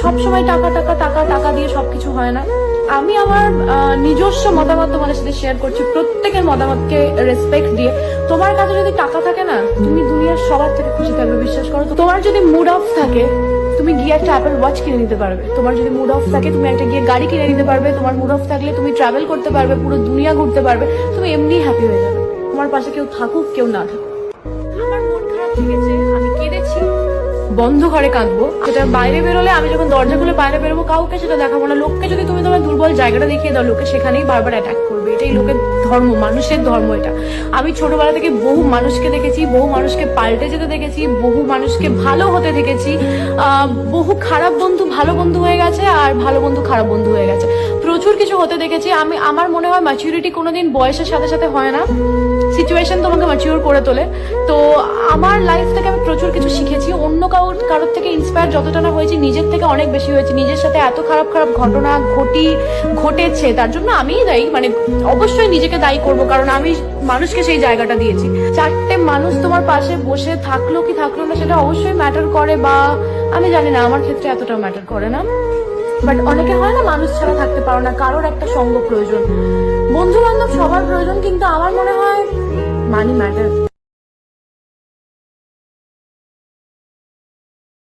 সবসময় টাকা টাকা টাকা টাকা দিয়ে সবকিছু হয় না। আমি আমার নিজস্ব মতামত তোমাদের সাথে শেয়ার করছি, প্রত্যেকের মতামতকে রেসপেক্ট দিয়ে। তোমার কাছে যদি টাকা থাকে না, তুমি দুনিয়ার সবার থেকে খুশি থাকবে, বিশ্বাস করো। তোমার যদি মুড অফ থাকে, তুমি গিয়ে একটা অ্যাপেল ওয়াচ কিনে নিতে পারবে। তোমার যদি মুড অফ থাকে, তুমি একটা গিয়ে গাড়ি কিনে নিতে পারবে। তোমার মুড অফ থাকলে তুমি ট্রাভেল করতে পারবে, পুরো দুনিয়া ঘুরতে পারবে। তুমি এমনি হ্যাপি হয়ে যাবে, তোমার পাশে কেউ থাকুক কেউ না থাকুক। আমার মন খারাপ লেগেছে, আমি কেঁদেছি, বন্ধ ঘরে কাঁদবো। সেটা বাইরে বেরোলে, আমি যখন দরজা খুলে বাইরে বেরোবো, কাউকে সেটা দেখাবো না। লোককে যদি তুমি তোমার দুর্বল জায়গাটা দেখিয়ে দাও, লোকে সেখানেই বারবার অ্যাটাক করবে। এটাই লোকের ধর্ম, মানুষের ধর্ম এটা। আমি ছোটবেলা থেকে বহু মানুষকে দেখেছি, বহু মানুষকে পাল্টে যেতে দেখেছি, বহু মানুষকে ভালো হতে দেখেছি। বহু খারাপ বন্ধু ভালো বন্ধু হয়ে গেছে, আর ভালো বন্ধু খারাপ বন্ধু হয়ে গেছে। প্রচুর কিছু হতে দেখেছি আমি। আমার মনে হয় ম্যাচুরিটি কোনোদিন বয়সের সাথে সাথে হয় না, সিচুয়েশন তোমাকে ম্যাচিওর করে তোলে। তো আমার লাইফ থেকে আমি প্রচুর কিছু শিখেছি। অন্য কারোর থেকে ইন্সপায়ার যতটা না হয়েছি, নিজের থেকে অনেক বেশি হয়েছে। নিজের সাথে এত খারাপ খারাপ ঘটনা ঘটেছে, তার জন্য আমিই দায়ী। মানে অবশ্যই নিজেকে দায়ী করব, কারণ আমি মানুষকে সেই জায়গাটা দিয়েছি। চারটে মানুষ তোমার পাশে বসে থাকলো কি থাকলো না, সেটা অবশ্যই ম্যাটার করে, বা আমি জানি না, আমার ক্ষেত্রে এতটা ম্যাটার করে না। বাট অনেকে হয় না, মানুষ ছাড়া থাকতে পারো না, কারোর একটা সঙ্গ প্রয়োজন, বন্ধু বান্ধব সবার প্রয়োজন, কিন্তু আমার মনে হয় মানি ম্যাটার।